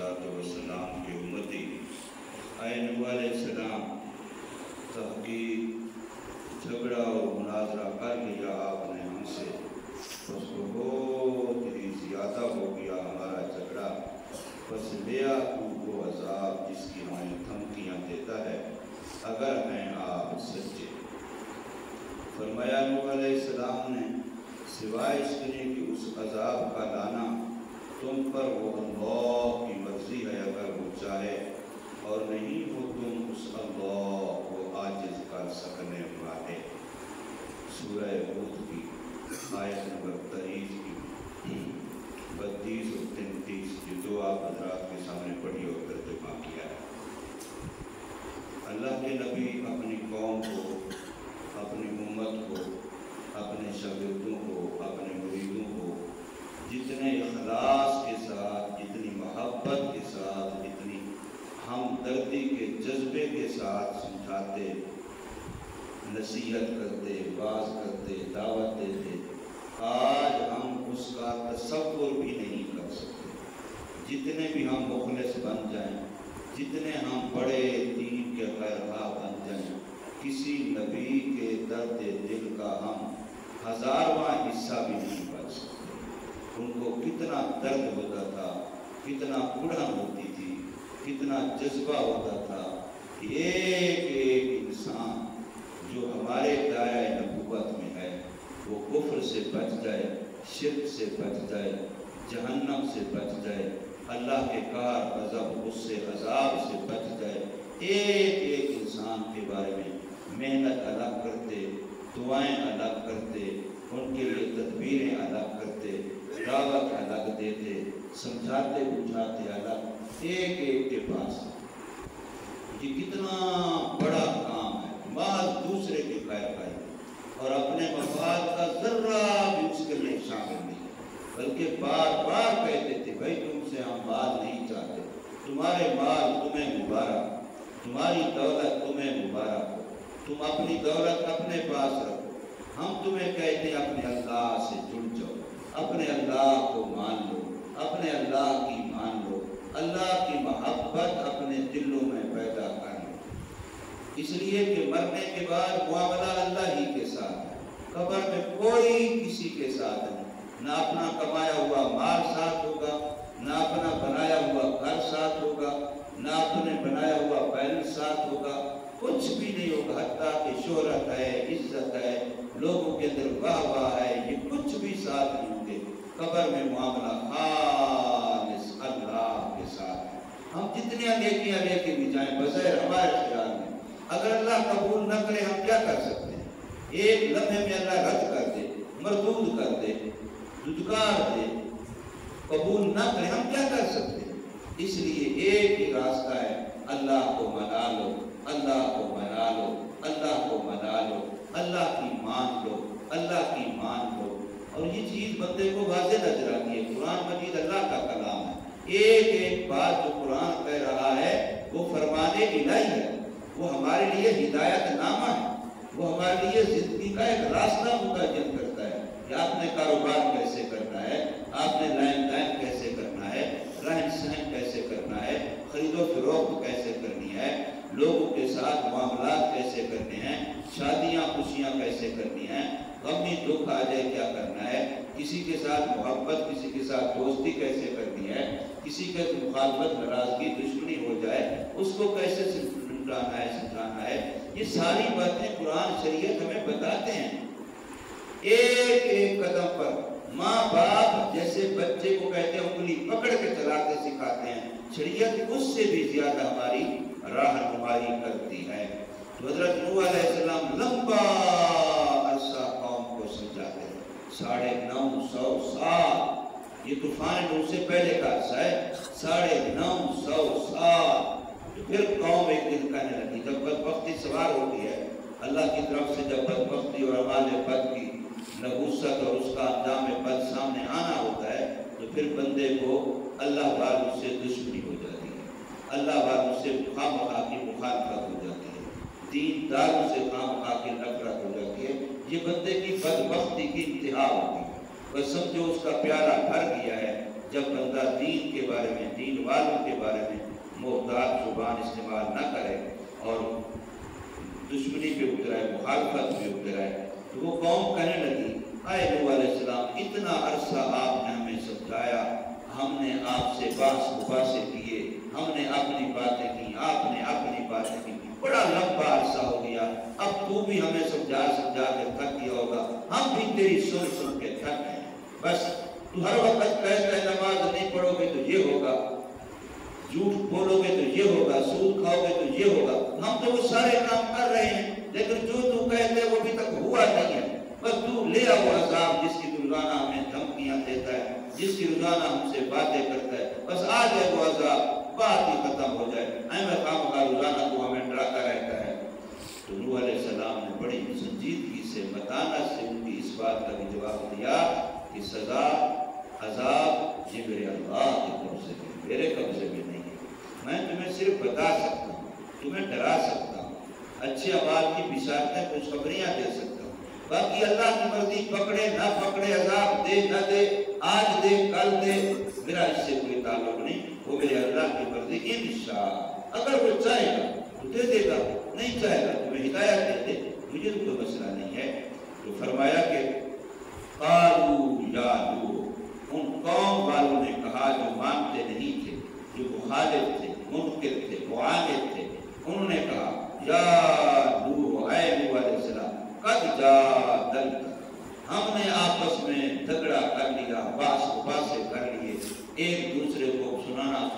والسلام کی امتی، اے نبی علیہ السلام، تحقیق جھگڑا اور مناظرہ کر لیا آپ نے ہم سے، اس کو بہت ہی زیادہ ہو گیا ہمارا جھگڑا، بس لیا تو وہ عذاب جس کی ہمیں دھمکیاں دیتا ہے اگر ہیں آپ سچے۔ فرمایا نوح علیہ السلام نے، سوائے اس کے کہ اس عذاب کا لانا تم پر وہ اللہ کی مرضی ہے اگر وہ چاہے، اور نہیں ہو تم اس اللہ کو عاجز کر سکنے والے۔ سورہ ہود کی آیت نمبر 23 کی 32 اور 33 کی جو آپ حضرات کے سامنے پڑھی اور ترجمہ کیا ہے۔ اللہ کے نبی اپنی قوم کو، اپنی امت کو، اپنے شاگردوں کو، اپنے مریدوں کو جتنے اخلاص کے ساتھ، جتنی محبت کے ساتھ، جتنی ہمدردی کے جذبے کے ساتھ سمجھاتے، نصیحت کرتے، واعظ کرتے، دعوت دیتے، آج ہم اس کا تصور بھی نہیں کر سکتے۔ جتنے بھی ہم مخلص بن جائیں، جتنے ہم بڑے دین کے خیرخواہ بن جائیں، کسی نبی کے درد دل کا ہم 1000واں حصہ بھی نہیں بن سکتے۔ ان کو کتنا درد ہوتا تھا، کتنا اڑن ہوتی تھی، کتنا جذبہ ہوتا تھا کہ ایک ایک انسان جو ہمارے دائرۂ نبوت میں ہے وہ کفر سے بچ جائے، شرک سے بچ جائے، جہنم سے بچ جائے، اللہ کے کار، غضب، غصے، عذاب سے بچ جائے۔ ایک ایک انسان کے بارے میں محنت الگ کرتے، دعائیں الگ کرتے، ان کے لیے تدبیریں الگ کرتے، دعوت الگ دیتے، سمجھاتے بجھاتے الگ، ایک ایک کے پاس۔ یہ کتنا بڑا کام ہے، بعض دوسرے کے خیر خواہی اور اپنے مفاد کا ذرہ بھی اس کے لیے شامل نہیں، بلکہ بار بار کہتے تھے بھائی تم سے ہم مال نہیں چاہتے، تمہارے مال تمہیں مبارک، تمہاری دولت تمہیں مبارک ہو، تم اپنی دولت اپنے پاس رکھو، ہم تمہیں کہتے ہیں اپنے اللہ سے جڑ جاؤ، اپنے اللہ کو مان لو، اپنے اللہ کی مان لو، اللہ کی محبت اپنے دلوں میں پیدا کر لو، اس لیے کہ مرنے کے بعد معاملہ اللہ ہی کے ساتھ ہے۔ قبر میں کوئی کسی کے ساتھ نہیں، نہ اپنا کمایا ہوا مال ساتھ ہوگا، نہ اپنا بنایا ہوا گھر ساتھ ہوگا، نہ اپنے بنایا ہوا بیلنس ساتھ ہوگا، کچھ بھی نہیں ہوگا، حتیٰ کہ شہرت ہے، عزت ہے، لوگوں کے اندر واہ واہ ہے، یہ کچھ بھی ساتھ نہیں ہوں گے۔ قبر میں معاملہ خالص اللہ کے ساتھ ہے۔ ہم جتنی نیکیاں لے کے بھی جائیں بظاہر ہمارے خیال میں، اگر اللہ قبول نہ کرے ہم کیا کر سکتے ہیں؟ ایک لمحے میں اللہ رد کر دے، مردود کر دے، دھتکار دے، قبول نہ کرے ہم کیا کر سکتے ہیں؟ اس لیے ایک ہی راستہ ہے، اللہ کو منا لو، اللہ کو منا لو، اللہ کو منا لو، اللہ کی مان لو، اللہ کی مان لو۔ اور یہ چیز بندے کو واضح نظر آتی ہے، قرآن مجید اللہ کا کلام ہے، ایک ایک بات جو قرآن کہہ رہا ہے وہ فرمانے الہی ہے، وہ ہمارے لیے ہدایت نامہ ہے، وہ ہمارے لیے زندگی کا ایک راستہ متعین کرتا ہے کہ آپ نے کاروبار کیسے کرنا ہے، آپ نے لین دین کیسے کرنا ہے، رہن سہن کیسے کرنا ہے، خرید و فروخت کیسے کرنی ہے، لوگوں کے ساتھ معاملات کیسے کرنے ہیں، شادیاں خوشیاں کیسے کرنی ہیں، غمی دکھ آ جائے کیا کرنا ہے، کسی کے ساتھ محبت، کسی کے ساتھ دوستی کیسے کرنی ہے، کسی کے مخالفت، ناراضگی، دشمنی ہو جائے اس کو کیسے سمجھانا ہے، سمجھانا ہے، یہ ساری باتیں قرآن شریعت ہمیں بتاتے ہیں۔ ایک ایک قدم پر ماں باپ جیسے بچے کو کہتے ہیں انگلی پکڑ کے چلاتے سکھاتے ہیں، شریعت اس سے بھی زیادہ ہماری راہنمائی کرتی ہے۔ تو حضرت نوح علیہ السلام لمبا عرصہ قوم کو سمجھاتے ہیں، 950 سال، یہ طوفان نوح سے پہلے کا عرصہ ہے، 950 سال۔ تو پھر قوم ایک دن کہنے لگی، جب بدبختی سوار ہوتی ہے اللہ کی طرف سے، جب بدبختی اور اعمال بد کی نحوست اور اس کا انجام بد سامنے آنا ہوتا ہے تو پھر بندے کو اللہ والوں سے دشمنی ہو جاتی ہے، اللہ والوں سے خواہ مخواہ کی مخالفت ہو جاتی ہے، دین داروں سے خواہ مخواہ کی نفرت ہو جاتی ہے۔ یہ بندے کی بدبختی کی انتہا ہوتی ہے، بس سمجھو اس کا پیالہ بھر گیا ہے، جب بندہ دین کے بارے میں، دین والوں کے بارے میں محتاط زبان استعمال نہ کرے اور دشمنی پہ اترائے، مخالفت پہ اترائے، تو وہ قوم کہنے لگی اے نوح علیہ السلام اتنا عرصہ آپ نے ہمیں سمجھایا، ہم نے آپ سے بحث مباحثے کیے، ہم نے اپنی باتیں کی، آپ نے اپنی باتیں کی، بڑا لمبا عرصہ ہو گیا، اب تو بھی ہمیں سمجھا کے تھک گیا ہوگا، ہم بھی تیری سن کے تھک گئے، بس تو ہر وقت کہتا ہے نماز نہیں پڑھو گے تو یہ ہوگا، جھوٹ بولو گے تو یہ ہوگا، سود کھاؤ گے تو یہ ہوگا، ہم تو وہ سارے کام کر رہے ہیں لیکن جو تو کہتے ہیں وہ ابھی تک ہوا نہیں ہے، بس تو لے آؤ عذاب جس کی روزانہ ہمیں دھمکیاں دیتا ہے، جس کی روزانہ ہم سے باتیں کرتا ہے، بس آ جائے وہ عذاب، بات ہی ختم ہو جائے، احمد خام کا روزانہ تو ہمیں ڈراتا رہتا ہے۔ تو نوح علیہ السلام نے بڑی سنجیدگی سے، متانت سے ان کی اس بات کا بھی جواب دیا کہ سزا، عذاب یہ میرے اللہ کے قبضے میں، میرے قبضے میں نہیں ہے، میں تمہیں صرف بتا سکتا ہوں، تمہیں ڈرا سکتا ہوں، اچھے اعمال کی بشارتیں، خوشخبریاں دے سکتا ہوں، باقی اللہ کی مرضی پکڑے نہ پکڑے، عذاب دے نہ دے، آج دے کل دے، میرا اس سے کوئی تعلق نہیں، وہ میرے اللہ کی مرضی، انشاء اگر وہ چاہے گا تو دے دے گا، نہیں چاہے گا تمہیں ہدایت دے دے، مجھے تو کوئی مسئلہ نہیں ہے۔ تو فرمایا کہ قالوا یا نوح، ان قوم والوں نے کہا جو مانتے نہیں تھے، جو مخالف تھے، منکر تھے، معاند تھے، انہوں نے کہا یا نوح، اے نوح علیہ السلام، قد جادلتنا، ہم نے آپس میں جھگڑا کر لیا، بحث مباحثے کر لیے، ایک دوسرے کو سننا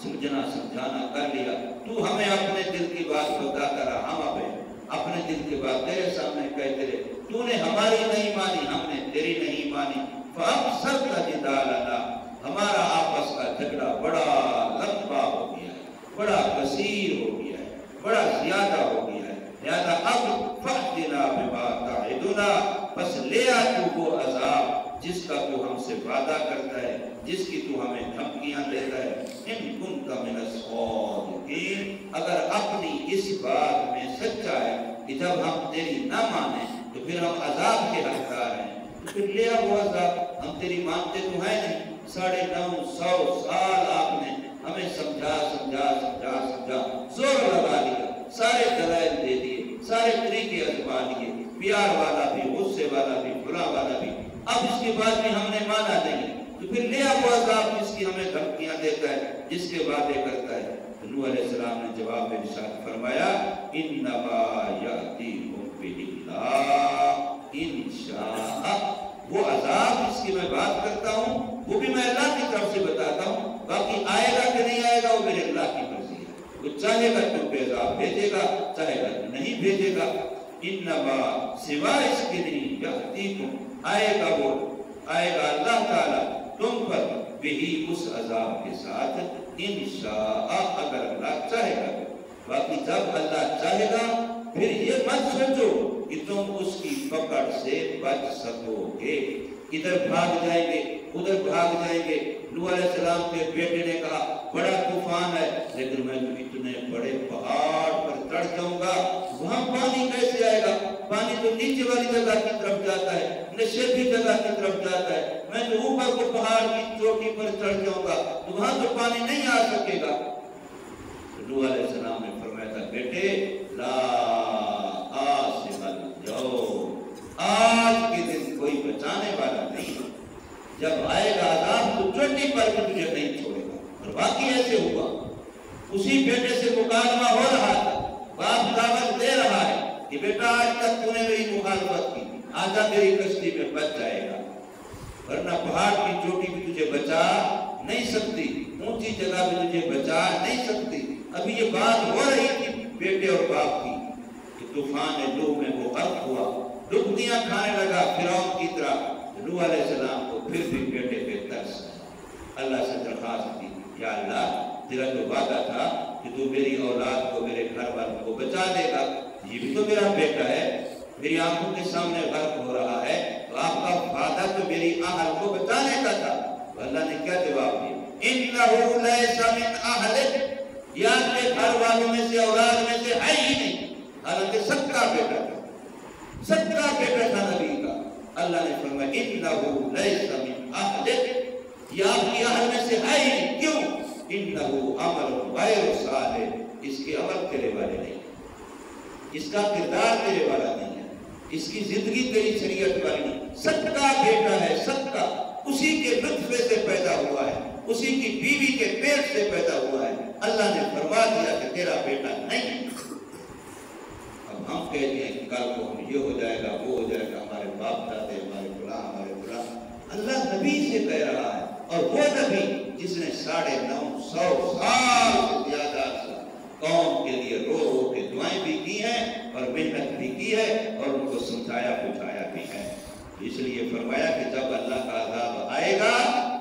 سمجھنا سمجھانا کر لیا، تو ہمیں اپنے دل کی بات بتاتا رہا، ہم اپنے دل کی بات تیرے سامنے کہتے رہے، تو نے ہماری نہیں مانی، ہم نے تیری نہیں مانی، فَأَبْصَرْتَ جِدَالَنَا، ہمارا آپس کا جھگڑا بڑا لمبا ہو گیا ہے، بڑا کثیر ہو گیا ہے، بڑا زیادہ ہو گیا ہے، لہذا اب فَأْتِنَا بِمَا تَعِدُنَا، بس لے آ تو وہ عذاب جس کا تو ہم سے وعدہ کرتا ہے، جس کی تو ہمیں دھمکیاں دیتا ہے، ان کنت من الصادقین، اگر اپنی اس بات میں سچا ہے کہ جب ہم تیری نہ مانیں تو پھر ہم عذاب کے حقدار ہیں، تو پھر لے آ وہ عذاب، ہم تیری مانتے تو ہیں نہیں، 950 سال آپ نے ہمیں سمجھا زور لگا لیا، سارے دلائل دے دیے، سارے طریقے آزما لیے، پیار والا بھی، غصے والا بھی، بھلا والا بھی، اب اس کے بعد بھی ہم نے مانا نہیں، تو پھر لے آ وہ عذاب جس کی ہمیں دھمکیاں دیتا ہے، جس کے وعدے کرتا ہے۔ نوح علیہ السلام نے جواب میں ارشاد فرمایا انما یأتیکم بہ اللہ ان شاء، وہ عذاب جس کی میں بات کرتا ہوں وہ بھی میں اللہ کی طرف سے بتاتا ہوں، باقی آئے گا کہ نہیں آئے گا وہ میرے اللہ کی مرضی ہے، وہ چاہے گا تو پہ عذاب بھیجے گا، چاہے گا تو نہیں بھیجے گا، انما سوائے اس کے نہیں یأتیکم، آئے گا وہ، آئے گا اللہ تعالیٰ تم پر بہی اس عذاب کے ساتھ انشاء، اگر اللہ چاہے گا، باقی جب اللہ چاہے گا پھر یہ مت سوچو کہ تم اس کی پکڑ سے بچ سکو گے، ادھر بھاگ جائیں گے ادھر بھاگ جائیں گے۔ نوح علیہ السلام کے بیٹے نے کہا بڑا طوفان ہے لیکن میں تو اتنے بڑے پہاڑ پر چڑھ جاؤں گا، وہاں پانی کیسے آئے گا، پانی تو نیچے والی جگہ کی طرف جاتا ہے، نشیبی جگہ کی طرف جاتا ہے، میں تو اوپر کو پہاڑ کی چوٹی پر چڑھ جاؤں گا تو وہاں تو پانی نہیں آ سکے گا۔ نوح علیہ السلام نے فرمایا تھا بیٹے لا عاصم اليوم، آج کے دن کوئی بچانے والا نہیں، جب آئے گا عذاب تو چوٹی پر بھی تجھے نہیں چھوڑے گا۔ اور باقی ایسے ہوا، اسی بیٹے سے مکالمہ ہو رہا تھا، باپ دعوت دے رہا ہے کہ بیٹا آج تک تو نے میری مخالفت کی، آجا میری کشتی میں بچ جائے گا، ورنہ پہاڑ کی چوٹی بھی تجھے بچا نہیں سکتی، اونچی جگہ بھی تجھے بچا نہیں سکتی۔ ابھی یہ بات ہو رہی تھی بیٹے اور باپ کی کہ طوفان نوح میں وہ غرق ہوا، ڈبکیاں کھانے لگا فرعون کی طرح۔ نوح علیہ السلام کو پھر بھی بیٹے پہ ترس آیا، اللہ سے درخواست کی یا اللہ تیرا تو وعدہ تھا کہ تو میری اولاد کو، میرے گھر والوں کو بچا دے گا، یہ بھی تو میرا بیٹا ہے، میری آنکھوں کے سامنے غرق ہو رہا ہے، تو آپ کا وعدہ تو میری اہل کو بچانے کا تھا۔ تو اللہ نے کیا جواب دیا اِنَّهُ لَيْسَ مِنْ أَهْلِكَ، یہ آپ کے گھر والوں میں سے، اولاد میں سے ہے ہی نہیں، حالانکہ سکا بیٹا تھا، سکا بیٹا تھا نبی کا۔ اللہ نے فرمایا اِنَّهُ لَيْسَ مِنْ أَهْلِكَ، یہ آپ کی اہل میں سے ہے ہی نہیں۔ کیوں؟ انہو عمل غیر صالح، اس کے عمل تیرے والے نہیں، اس کا کردار تیرے والا نہیں ہے، اس کی زندگی تیری شریعت والی نہیں۔ صدقہ بیٹا ہے، صدقہ اسی کے نطفے سے پیدا ہوا ہے، اسی کی بیوی کے پیٹ سے پیدا ہوا ہے۔ اللہ نے فرما دیا کہ تیرا بیٹا نہیں۔ اب ہم کہتے ہیں کہ کل کو ہم یہ ہو جائے گا، وہ ہو جائے گا، ہمارے باپ دادے، ہمارے فلاں۔ اللہ نبی سے کہہ رہا ہے، اور وہ نبی جس نے 950 سال سے زیادہ قوم کے لیے رو رو کے دعائیں بھی کی ہیں اور محنت بھی کی ہے اور ان کو سمجھایا بجھایا بھی ہے۔ اس لیے فرمایا کہ جب اللہ کا عذاب آئے گا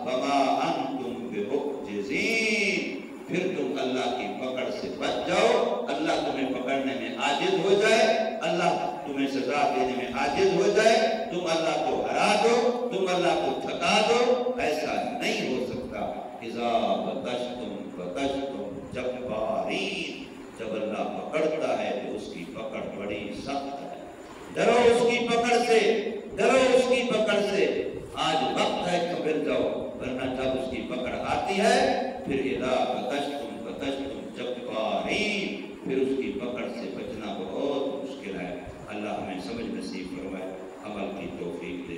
فما انتم بمعجزین، پھر تم اللہ کی پکڑ سے بچ جاؤ، اللہ تمہیں پکڑنے میں عاجز ہو جائے، اللہ تمہیں سزا دینے میں عاجز ہو جائے، تم اللہ کو ہرا دو، تم اللہ کو تھکا دو، ایسا نہیں ہو سکتا۔ اذا بطشتم بطشتم جبارین، جب اللہ پکڑتا ہے تو اس کی پکڑ بڑی سخت ہے۔ ڈرو اس کی پکڑ سے، ڈرو اس کی پکڑ سے۔ آج وقت ہے کہ مل جاؤ، ورنہ جب اس کی پکڑ آتی ہے پھر اذا بطشتم بطشتم جبارین، پھر اس کی پکڑ سے بچنا بہت مشکل ہے۔ اللہ ہمیں سمجھ نصیب فرمائے، عمل کی توفیق دے۔